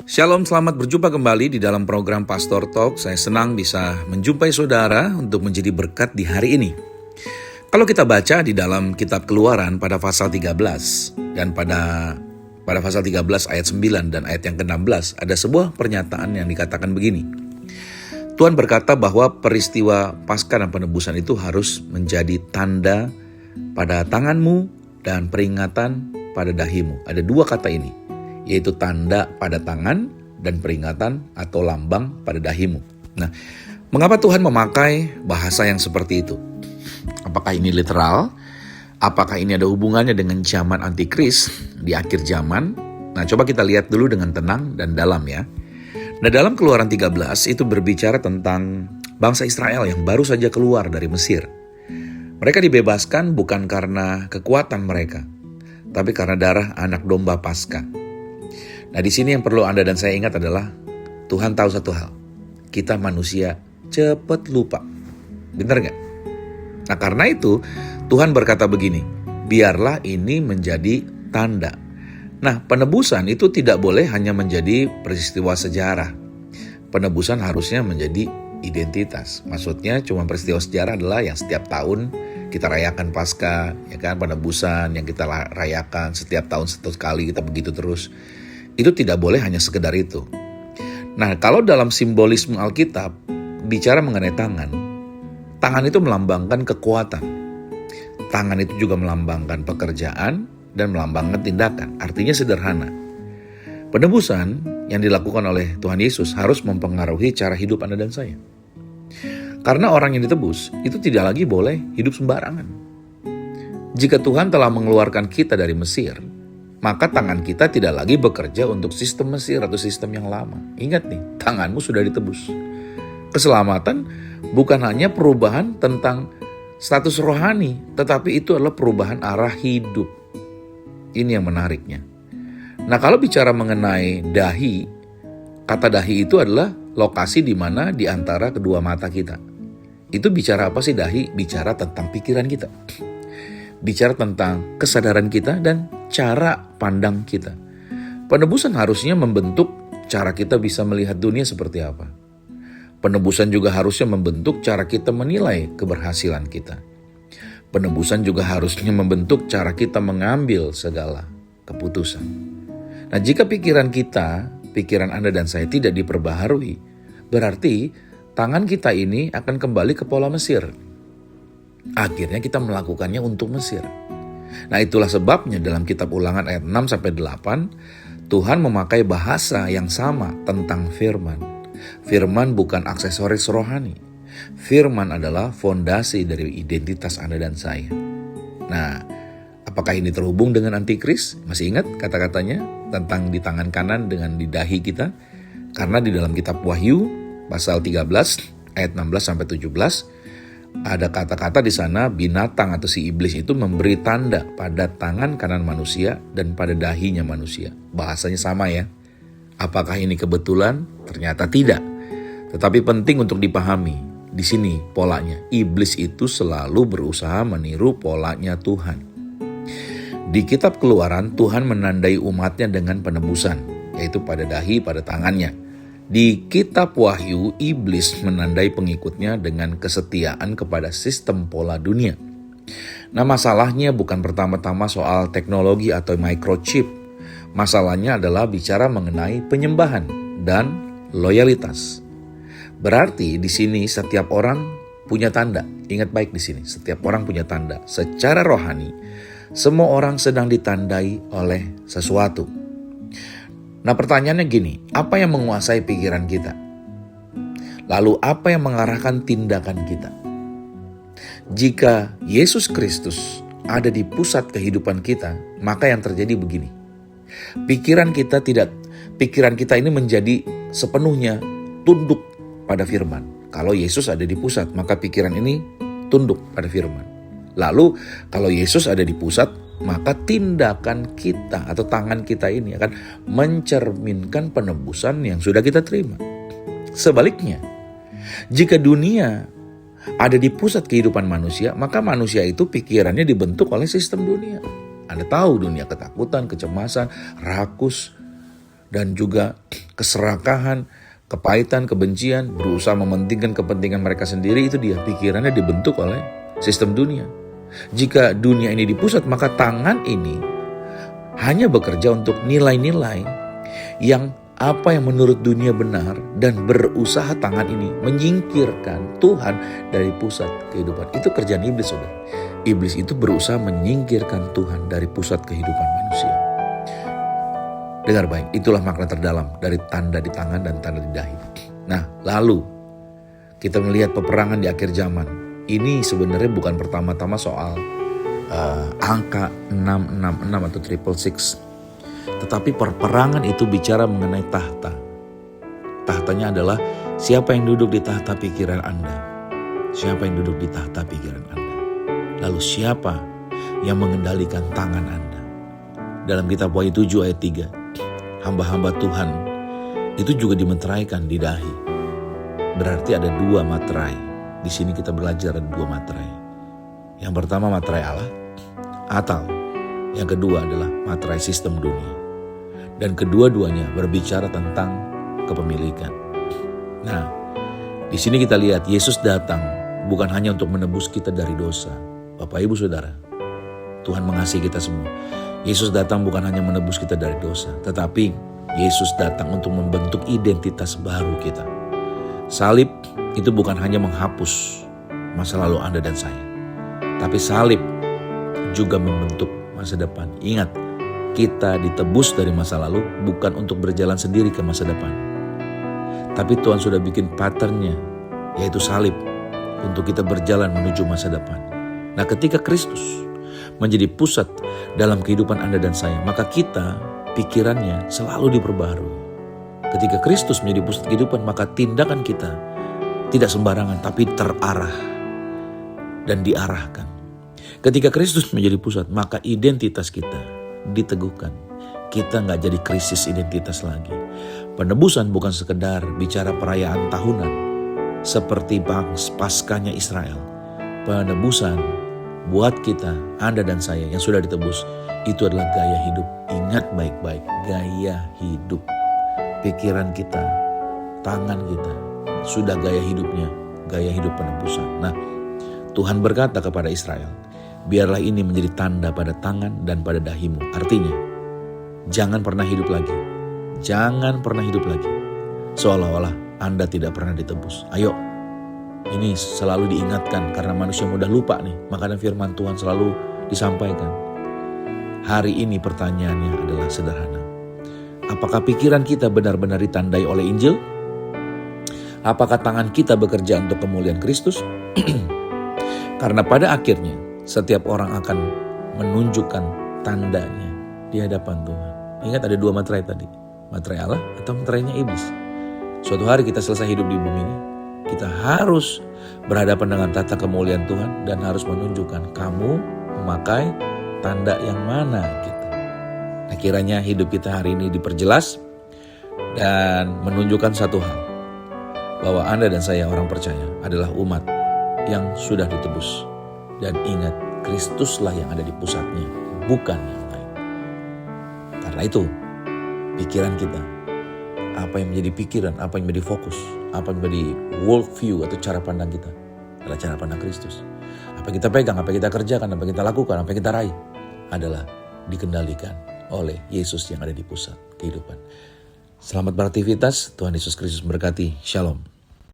Shalom, selamat berjumpa kembali di dalam program Pastor Talk. Saya senang bisa menjumpai saudara untuk menjadi berkat di hari ini. Kalau kita baca di dalam kitab Keluaran pada pasal 13 dan pada pasal 13 ayat 9 dan ayat yang ke-16 ada sebuah pernyataan yang dikatakan begini. Tuhan berkata bahwa peristiwa Paskah dan penebusan itu harus menjadi tanda pada tanganmu dan peringatan pada dahimu. Ada dua kata ini, yaitu tanda pada tangan dan peringatan atau lambang pada dahimu. Nah, mengapa Tuhan memakai bahasa yang seperti itu? Apakah ini literal? Apakah ini ada hubungannya dengan zaman antikris di akhir zaman? Nah, coba kita lihat dulu dengan tenang dan dalam ya. Nah, dalam Keluaran 13 itu berbicara tentang bangsa Israel yang baru saja keluar dari Mesir. Mereka dibebaskan bukan karena kekuatan mereka, tapi karena darah anak domba Paskah. Nah, di sini yang perlu Anda dan saya ingat adalah Tuhan tahu satu hal. Kita manusia cepat lupa. Benar nggak? Nah, karena itu Tuhan berkata begini, biarlah ini menjadi tanda. Nah, penebusan itu tidak boleh hanya menjadi peristiwa sejarah. Penebusan harusnya menjadi identitas. Maksudnya cuma peristiwa sejarah adalah yang setiap tahun kita rayakan Paskah, ya kan, penebusan yang kita rayakan setiap tahun satu kali, kita begitu terus. Itu tidak boleh hanya sekedar itu. Nah, kalau dalam simbolisme Alkitab bicara mengenai tangan itu melambangkan kekuatan. Tangan itu juga melambangkan pekerjaan dan melambangkan tindakan. Artinya sederhana. Penebusan yang dilakukan oleh Tuhan Yesus harus mempengaruhi cara hidup Anda dan saya. Karena orang yang ditebus itu tidak lagi boleh hidup sembarangan. Jika Tuhan telah mengeluarkan kita dari Mesir, maka tangan kita tidak lagi bekerja untuk sistem Mesir atau sistem yang lama. Ingat nih, tanganmu sudah ditebus. Keselamatan bukan hanya perubahan tentang status rohani, tetapi itu adalah perubahan arah hidup. Ini yang menariknya. Nah, kalau bicara mengenai dahi, kata dahi itu adalah lokasi di mana di antara kedua mata kita. Itu bicara apa sih dahi? Bicara tentang pikiran kita. Bicara tentang kesadaran kita dan cara pandang kita. Penebusan harusnya membentuk cara kita bisa melihat dunia seperti apa. Penebusan juga harusnya membentuk cara kita menilai keberhasilan kita. Penebusan juga harusnya membentuk cara kita mengambil segala keputusan. Nah, jika pikiran Anda dan saya tidak diperbaharui, berarti tangan kita ini akan kembali ke pola Mesir. Akhirnya kita melakukannya untuk Mesir. Nah, itulah sebabnya dalam kitab Ulangan ayat 6-8, Tuhan memakai bahasa yang sama tentang firman. Firman bukan aksesoris rohani. Firman adalah fondasi dari identitas Anda dan saya. Nah, apakah ini terhubung dengan antikris? Masih ingat kata-katanya tentang di tangan kanan dengan di dahi kita? Karena di dalam kitab Wahyu pasal 13 ayat 16-17 ada kata-kata di sana, binatang atau si iblis itu memberi tanda pada tangan kanan manusia dan pada dahinya manusia. Bahasanya sama ya. Apakah ini kebetulan? Ternyata tidak. Tetapi penting untuk dipahami. Di sini polanya. Iblis itu selalu berusaha meniru polanya Tuhan. Di kitab Keluaran, Tuhan menandai umatnya dengan penebusan, yaitu pada dahi, pada tangannya. Di kitab Wahyu, iblis menandai pengikutnya dengan kesetiaan kepada sistem pola dunia. Nah, masalahnya bukan pertama-tama soal teknologi atau microchip. Masalahnya adalah bicara mengenai penyembahan dan loyalitas. Berarti di sini setiap orang punya tanda. Ingat baik di sini, setiap orang punya tanda. Secara rohani, semua orang sedang ditandai oleh sesuatu. Nah, pertanyaannya gini, apa yang menguasai pikiran kita? Lalu apa yang mengarahkan tindakan kita? Jika Yesus Kristus ada di pusat kehidupan kita, maka yang terjadi begini. Pikiran kita ini menjadi sepenuhnya tunduk pada firman. Kalau Yesus ada di pusat, maka pikiran ini tunduk pada firman. Lalu kalau Yesus ada di pusat, maka tindakan kita atau tangan kita ini akan mencerminkan penebusan yang sudah kita terima. Sebaliknya, jika dunia ada di pusat kehidupan manusia, maka manusia itu pikirannya dibentuk oleh sistem dunia. Anda tahu dunia ketakutan, kecemasan, rakus, dan juga keserakahan, kepahitan, kebencian, berusaha mementingkan kepentingan mereka sendiri, itu dia, pikirannya dibentuk oleh sistem dunia. Jika dunia ini di pusat, maka tangan ini hanya bekerja untuk nilai-nilai yang apa yang menurut dunia benar, dan berusaha tangan ini menyingkirkan Tuhan dari pusat kehidupan. Itu kerjaan iblis, saudara. Iblis itu berusaha menyingkirkan Tuhan dari pusat kehidupan manusia. Dengar baik, itulah makna terdalam dari tanda di tangan dan tanda di dahi. Nah, lalu kita melihat peperangan di akhir zaman. Ini sebenarnya bukan pertama-tama soal angka 666 atau 666. Tetapi peperangan itu bicara mengenai tahta. Tahtanya adalah siapa yang duduk di tahta pikiran Anda. Siapa yang duduk di tahta pikiran Anda. Lalu siapa yang mengendalikan tangan Anda. Dalam kitab Wahyu 7 ayat 3. Hamba-hamba Tuhan itu juga dimeteraikan di dahi. Berarti ada 2 materai. Di sini kita belajar ada 2 materai. Yang pertama materai Allah, atau yang kedua adalah materai sistem dunia. Dan kedua-duanya berbicara tentang kepemilikan. Nah, di sini kita lihat Yesus datang bukan hanya untuk menebus kita dari dosa. Bapak, Ibu, Saudara, Tuhan mengasihi kita semua. Yesus datang bukan hanya menebus kita dari dosa, tetapi Yesus datang untuk membentuk identitas baru kita. Salib itu bukan hanya menghapus masa lalu Anda dan saya, tapi salib juga membentuk masa depan. Ingat, kita ditebus dari masa lalu bukan untuk berjalan sendiri ke masa depan, tapi Tuhan sudah bikin patternnya, yaitu salib, untuk kita berjalan menuju masa depan. Nah, ketika Kristus menjadi pusat dalam kehidupan Anda dan saya, maka kita pikirannya selalu diperbarui. Ketika Kristus menjadi pusat kehidupan, maka tindakan kita tidak sembarangan, tapi terarah dan diarahkan. Ketika Kristus menjadi pusat, maka identitas kita diteguhkan. Kita gak jadi krisis identitas lagi. Penebusan bukan sekedar bicara perayaan tahunan seperti Paskahnya Israel. Penebusan buat kita, Anda dan saya yang sudah ditebus, itu adalah gaya hidup. Ingat baik-baik, gaya hidup. Pikiran kita, tangan kita, sudah gaya hidupnya, gaya hidup penebusan. Nah, Tuhan berkata kepada Israel, biarlah ini menjadi tanda pada tangan dan pada dahimu. Artinya, jangan pernah hidup lagi. Jangan pernah hidup lagi seolah-olah Anda tidak pernah ditebus. Ayo, ini selalu diingatkan karena manusia mudah lupa nih. Makanya firman Tuhan selalu disampaikan. Hari ini pertanyaannya adalah sederhana. Apakah pikiran kita benar-benar ditandai oleh Injil? Apakah tangan kita bekerja untuk kemuliaan Kristus? Karena pada akhirnya setiap orang akan menunjukkan tandanya di hadapan Tuhan. Ingat ada 2 materai tadi. Materai Allah atau materainya iblis. Suatu hari kita selesai hidup di bumi ini, kita harus berhadapan dengan tata kemuliaan Tuhan dan harus menunjukkan kamu memakai tanda yang mana gitu. Nah, kiranya hidup kita hari ini diperjelas dan menunjukkan satu hal, bahwa Anda dan saya orang percaya adalah umat yang sudah ditebus. Dan ingat, Kristuslah yang ada di pusatnya, bukan yang lain. Karena itu, pikiran kita, apa yang menjadi pikiran, apa yang menjadi fokus, apa yang menjadi world view atau cara pandang kita, adalah cara pandang Kristus. Apa yang kita pegang, apa yang kita kerjakan, apa yang kita lakukan, apa yang kita raih, adalah dikendalikan oleh Yesus yang ada di pusat kehidupan. Selamat beraktivitas, Tuhan Yesus Kristus memberkati. Shalom.